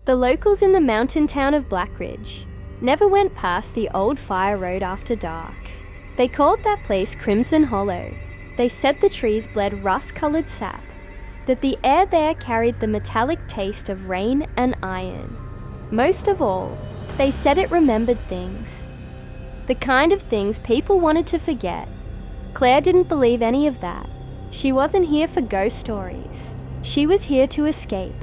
The locals in the mountain town of Blackridge never went past the old fire road after dark. They called that place Crimson Hollow. They said the trees bled rust-colored sap, that the air there carried the metallic taste of rain and iron. Most of all, they said it remembered things. The kind of things people wanted to forget. Claire didn't believe any of that. She wasn't here for ghost stories. She was here to escape,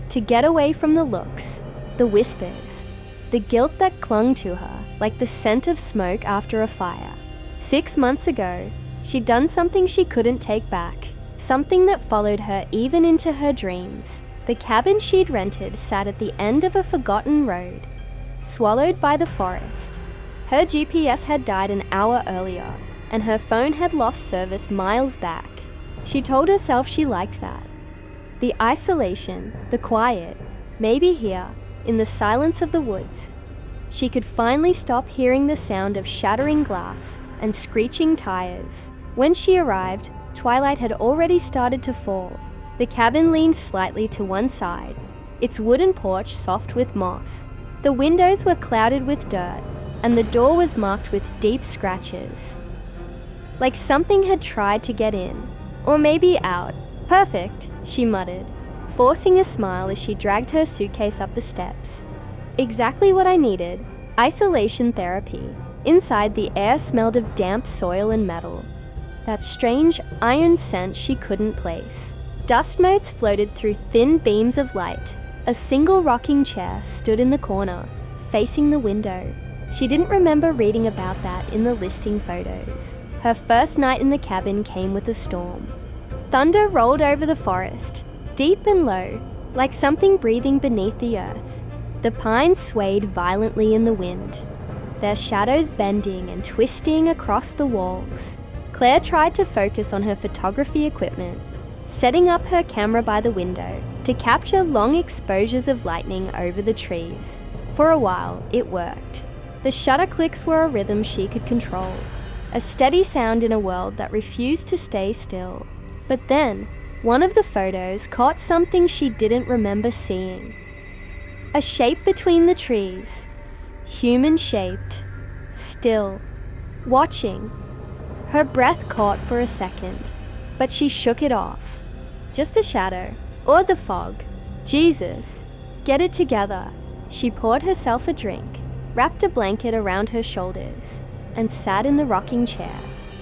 to get away from the looks, the whispers, the guilt that clung to her like the scent of smoke after a fire. 6 months ago, she'd done something she couldn't take back, something that followed her even into her dreams. The cabin she'd rented sat at the end of a forgotten road, swallowed by the forest. Her GPS had died an hour earlier, and her phone had lost service miles back. She told herself she liked that. The isolation, the quiet, maybe here, in the silence of the woods. She could finally stop hearing the sound of shattering glass and screeching tires. When she arrived, twilight had already started to fall. The cabin leaned slightly to one side, its wooden porch soft with moss. The windows were clouded with dirt, and the door was marked with deep scratches. Like something had tried to get in, or maybe out. "Perfect," she muttered, forcing a smile as she dragged her suitcase up the steps. Exactly what I needed. Isolation therapy. Inside, the air smelled of damp soil and metal. That strange iron scent she couldn't place. Dust motes floated through thin beams of light. A single rocking chair stood in the corner, facing the window. She didn't remember reading about that in the listing photos. Her first night in the cabin came with a storm. Thunder rolled over the forest, deep and low, like something breathing beneath the earth. The pines swayed violently in the wind, their shadows bending and twisting across the walls. Claire tried to focus on her photography equipment, setting up her camera by the window to capture long exposures of lightning over the trees. For a while, it worked. The shutter clicks were a rhythm she could control, a steady sound in a world that refused to stay still. But then, one of the photos caught something she didn't remember seeing. A shape between the trees, human-shaped, still, watching. Her breath caught for a second, but she shook it off. Just a shadow, or the fog. Jesus, get it together. She poured herself a drink, wrapped a blanket around her shoulders, and sat in the rocking chair.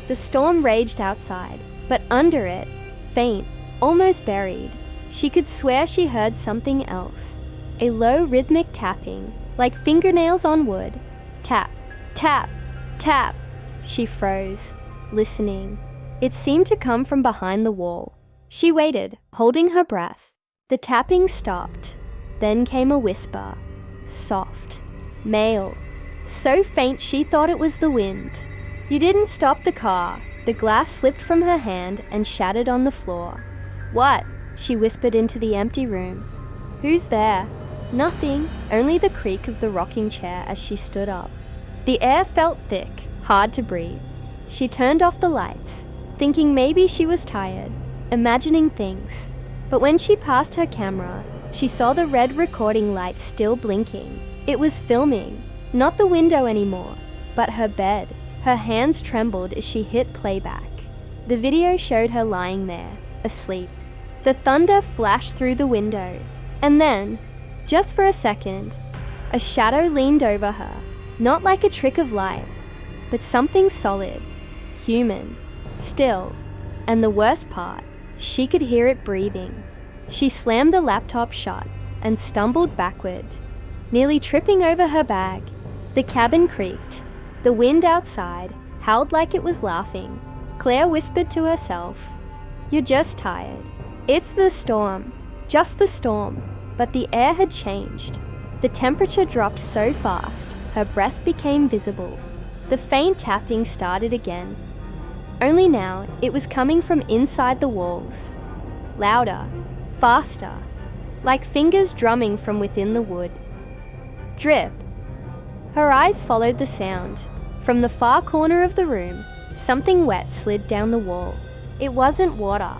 The storm raged outside, but under it, faint, almost buried, she could swear she heard something else. A low rhythmic tapping, like fingernails on wood. Tap, tap, tap. She froze, listening. It seemed to come from behind the wall. She waited, holding her breath. The tapping stopped. Then came a whisper, soft, male, so faint she thought it was the wind. "You didn't stop the car." The glass slipped from her hand and shattered on the floor. "What?" she whispered into the empty room. "Who's there?" Nothing, only the creak of the rocking chair as she stood up. The air felt thick, hard to breathe. She turned off the lights, thinking maybe she was tired, imagining things. But when she passed her camera, she saw the red recording light still blinking. It was filming, not the window anymore, but her bed. Her hands trembled as she hit playback. The video showed her lying there, asleep. The thunder flashed through the window, and then, just for a second, a shadow leaned over her, not like a trick of light, but something solid, human, still, and the worst part, she could hear it breathing. She slammed the laptop shut and stumbled backward, nearly tripping over her bag. The cabin creaked. The wind outside howled like it was laughing. Claire whispered to herself, "You're just tired. It's the storm, just the storm." But the air had changed. The temperature dropped so fast, her breath became visible. The faint tapping started again. Only now, it was coming from inside the walls. Louder, faster, like fingers drumming from within the wood. Drip. Her eyes followed the sound. From the far corner of the room, something wet slid down the wall. It wasn't water.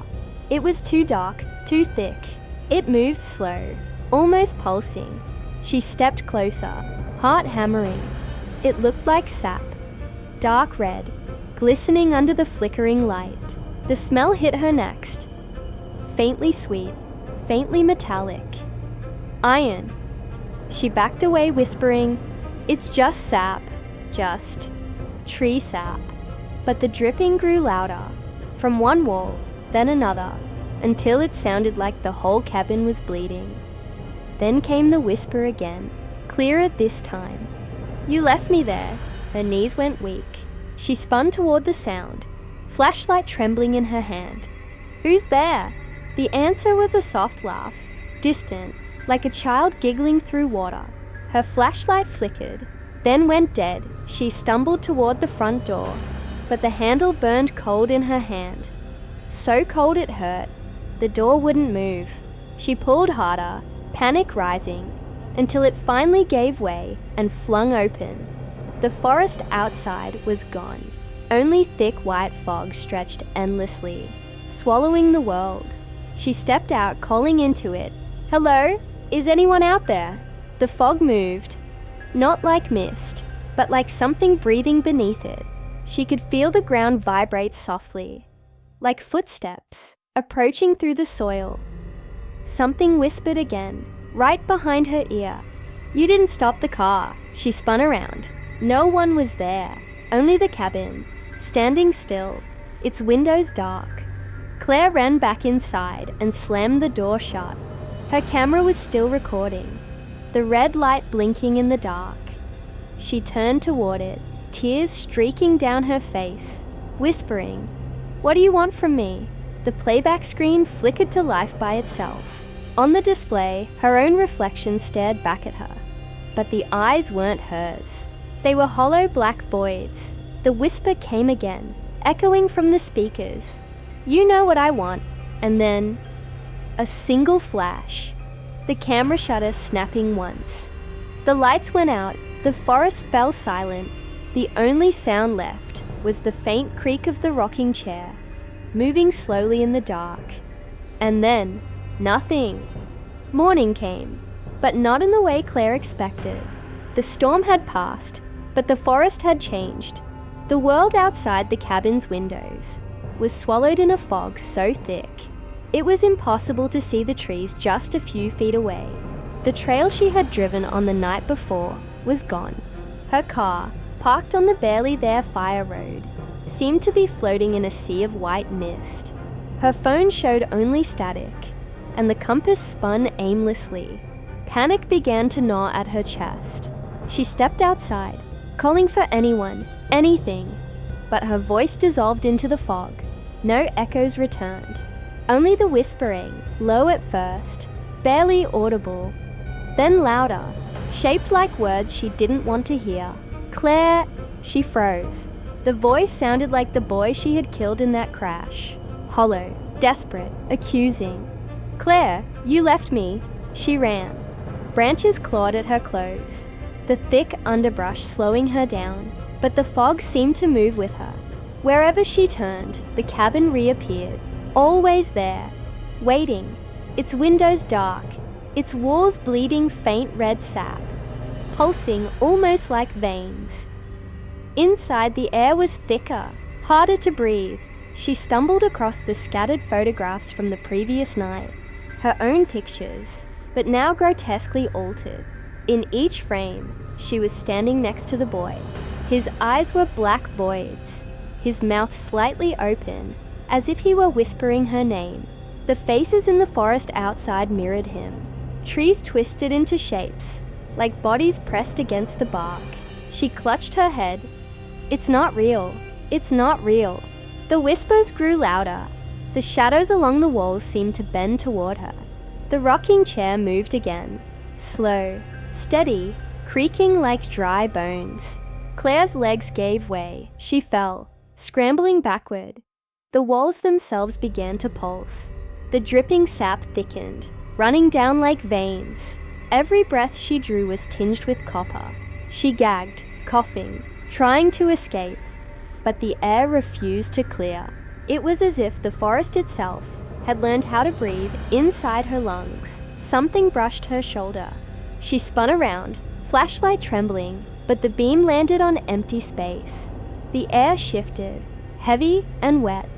It was too dark, too thick. It moved slow, almost pulsing. She stepped closer, heart hammering. It looked like sap, dark red, glistening under the flickering light. The smell hit her next. Faintly sweet, faintly metallic. Iron. She backed away, whispering, "It's just sap, just tree sap." But the dripping grew louder, from one wall, then another, until it sounded like the whole cabin was bleeding. Then came the whisper again, clearer this time. "You left me there." Her knees went weak. She spun toward the sound, flashlight trembling in her hand. "Who's there?" The answer was a soft laugh, distant, like a child giggling through water. Her flashlight flickered, then went dead. She stumbled toward the front door, but the handle burned cold in her hand. So cold it hurt. The door wouldn't move. She pulled harder, panic rising, until it finally gave way and flung open. The forest outside was gone. Only thick white fog stretched endlessly, swallowing the world. She stepped out, calling into it. "Hello? Is anyone out there?" The fog moved, not like mist, but like something breathing beneath it. She could feel the ground vibrate softly, like footsteps approaching through the soil. Something whispered again, right behind her ear. "You didn't stop the car." She spun around. No one was there, only the cabin, standing still, its windows dark. Claire ran back inside and slammed the door shut. Her camera was still recording, the red light blinking in the dark. She turned toward it, tears streaking down her face, whispering, "What do you want from me?" The playback screen flickered to life by itself. On the display, her own reflection stared back at her, but the eyes weren't hers. They were hollow black voids. The whisper came again, echoing from the speakers. "You know what I want." And then, a single flash, the camera shutter snapping once. The lights went out, the forest fell silent. The only sound left was the faint creak of the rocking chair, moving slowly in the dark. And then, nothing. Morning came, but not in the way Claire expected. The storm had passed, but the forest had changed. The world outside the cabin's windows was swallowed in a fog so thick, it was impossible to see the trees just a few feet away. The trail she had driven on the night before was gone. Her car, parked on the barely there fire road, seemed to be floating in a sea of white mist. Her phone showed only static, and the compass spun aimlessly. Panic began to gnaw at her chest. She stepped outside, calling for anyone, anything, but her voice dissolved into the fog. No echoes returned, only the whispering, low at first, barely audible, then louder, shaped like words she didn't want to hear. "Claire," she froze. The voice sounded like the boy she had killed in that crash, hollow, desperate, accusing. "Claire, you left me." She ran. Branches clawed at her clothes, the thick underbrush slowing her down, but the fog seemed to move with her. Wherever she turned, the cabin reappeared, always there, waiting, its windows dark, its walls bleeding faint red sap, pulsing almost like veins. Inside, the air was thicker, harder to breathe. She stumbled across the scattered photographs from the previous night, her own pictures, but now grotesquely altered. In each frame, she was standing next to the boy. His eyes were black voids, his mouth slightly open, as if he were whispering her name. The faces in the forest outside mirrored him. Trees twisted into shapes, like bodies pressed against the bark. She clutched her head. "It's not real. It's not real." The whispers grew louder. The shadows along the walls seemed to bend toward her. The rocking chair moved again, slow, steady, creaking like dry bones. Claire's legs gave way. She fell, scrambling backward. The walls themselves began to pulse. The dripping sap thickened, running down like veins. Every breath she drew was tinged with copper. She gagged, coughing, trying to escape, but the air refused to clear. It was as if the forest itself, had learned how to breathe inside her lungs. Something brushed her shoulder. She spun around, flashlight trembling, but the beam landed on empty space. The air shifted, heavy and wet,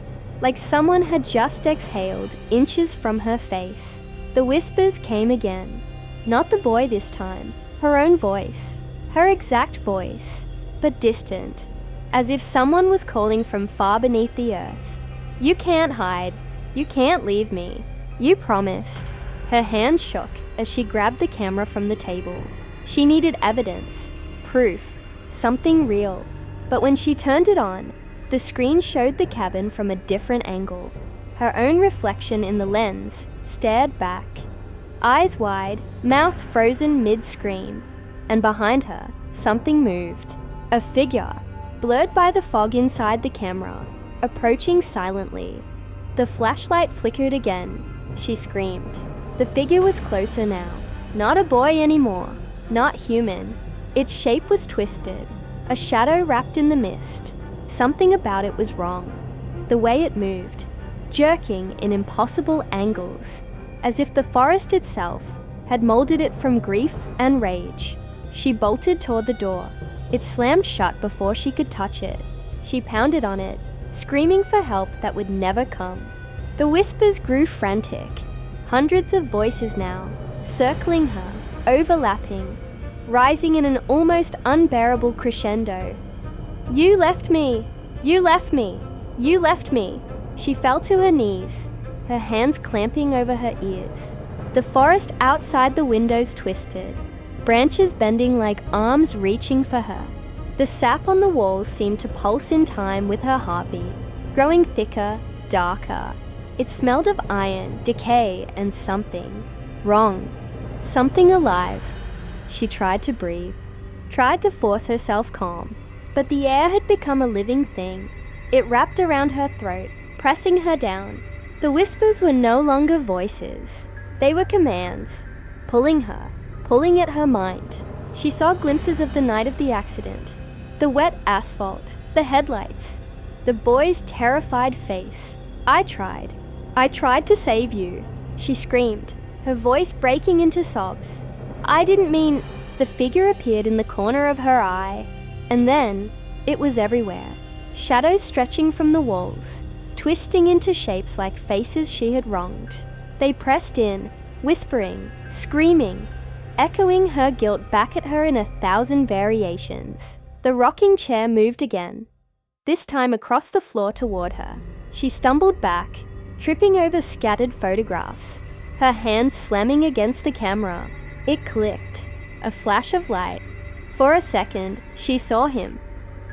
like someone had just exhaled inches from her face. The whispers came again. Not the boy this time, her own voice, her exact voice, but distant, as if someone was calling from far beneath the earth. "You can't hide. You can't leave me. You promised." Her hands shook as she grabbed the camera from the table. She needed evidence, proof, something real. But when she turned it on, the screen showed the cabin from a different angle. Her own reflection in the lens stared back, eyes wide, mouth frozen mid-scream, and behind her, something moved. A figure, blurred by the fog inside the camera, approaching silently. The flashlight flickered again. She screamed. The figure was closer now. Not a boy anymore, not human. Its shape was twisted, a shadow wrapped in the mist. Something about it was wrong. The way it moved, jerking in impossible angles, as if the forest itself had molded it from grief and rage. She bolted toward the door. It slammed shut before she could touch it. She pounded on it, screaming for help that would never come. The whispers grew frantic. Hundreds of voices now, circling her, overlapping, rising in an almost unbearable crescendo. "You left me! You left me! You left me!" She fell to her knees, her hands clamping over her ears. The forest outside the windows twisted, branches bending like arms reaching for her. The sap on the walls seemed to pulse in time with her heartbeat, growing thicker, darker. It smelled of iron, decay, and something wrong. Something alive. She tried to breathe, tried to force herself calm, but the air had become a living thing. It wrapped around her throat, pressing her down. The whispers were no longer voices. They were commands, pulling her, pulling at her mind. She saw glimpses of the night of the accident, the wet asphalt, the headlights, the boy's terrified face. I tried to save you," she screamed, her voice breaking into sobs. "I didn't mean..." The figure appeared in the corner of her eye, and then it was everywhere. Shadows stretching from the walls, twisting into shapes like faces she had wronged. They pressed in, whispering, screaming, echoing her guilt back at her in 1,000 variations. The rocking chair moved again, this time across the floor toward her. She stumbled back, tripping over scattered photographs, her hands slamming against the camera. It clicked, a flash of light. For a second, she saw him.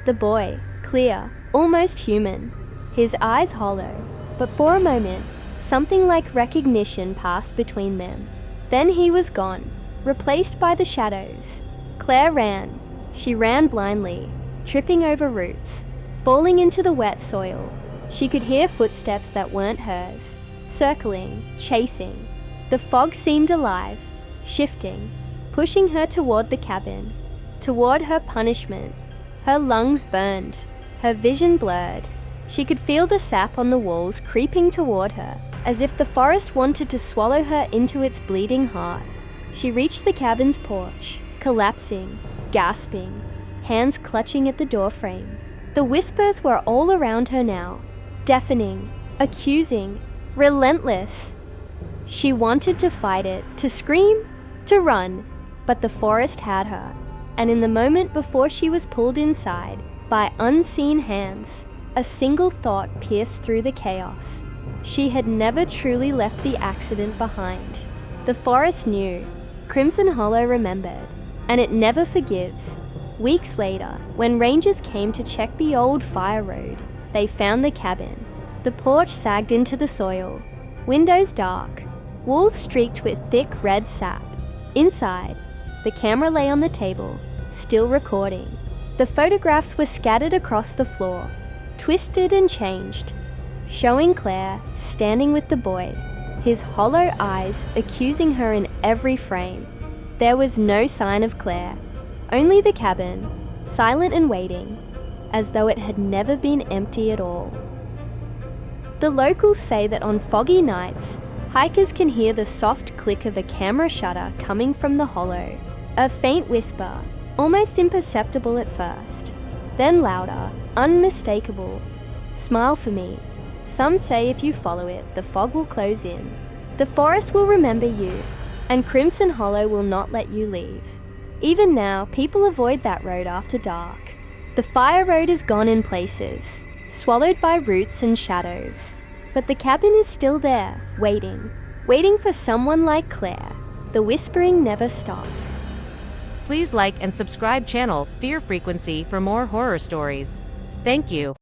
The boy, clear, almost human, his eyes hollow. But for a moment, something like recognition passed between them. Then he was gone, replaced by the shadows. Claire ran. She ran blindly, tripping over roots, falling into the wet soil. She could hear footsteps that weren't hers, circling, chasing. The fog seemed alive, shifting, pushing her toward the cabin, toward her punishment. Her lungs burned, her vision blurred. She could feel the sap on the walls creeping toward her, as if the forest wanted to swallow her into its bleeding heart. She reached the cabin's porch, collapsing, gasping, hands clutching at the doorframe. The whispers were all around her now, deafening, accusing, relentless. She wanted to fight it, to scream, to run, but the forest had her, and in the moment before she was pulled inside by unseen hands, a single thought pierced through the chaos. She had never truly left the accident behind. The forest knew. Crimson Hollow remembered, and it never forgives. Weeks later, when rangers came to check the old fire road, they found the cabin. The porch sagged into the soil, windows dark, walls streaked with thick red sap. Inside, the camera lay on the table, still recording. The photographs were scattered across the floor, twisted and changed, showing Claire standing with the boy, his hollow eyes accusing her in every frame. There was no sign of Claire, only the cabin, silent and waiting, as though it had never been empty at all. The locals say that on foggy nights, hikers can hear the soft click of a camera shutter coming from the hollow. A faint whisper, almost imperceptible at first, then louder, unmistakable. Smile for me. Some say if you follow it, the fog will close in. The forest will remember you, and Crimson Hollow will not let you leave. Even now, people avoid that road after dark. The fire road is gone in places, swallowed by roots and shadows. But the cabin is still there, waiting for someone like Claire. The whispering never stops. Please like and subscribe channel Fear Frequency for more horror stories. Thank you.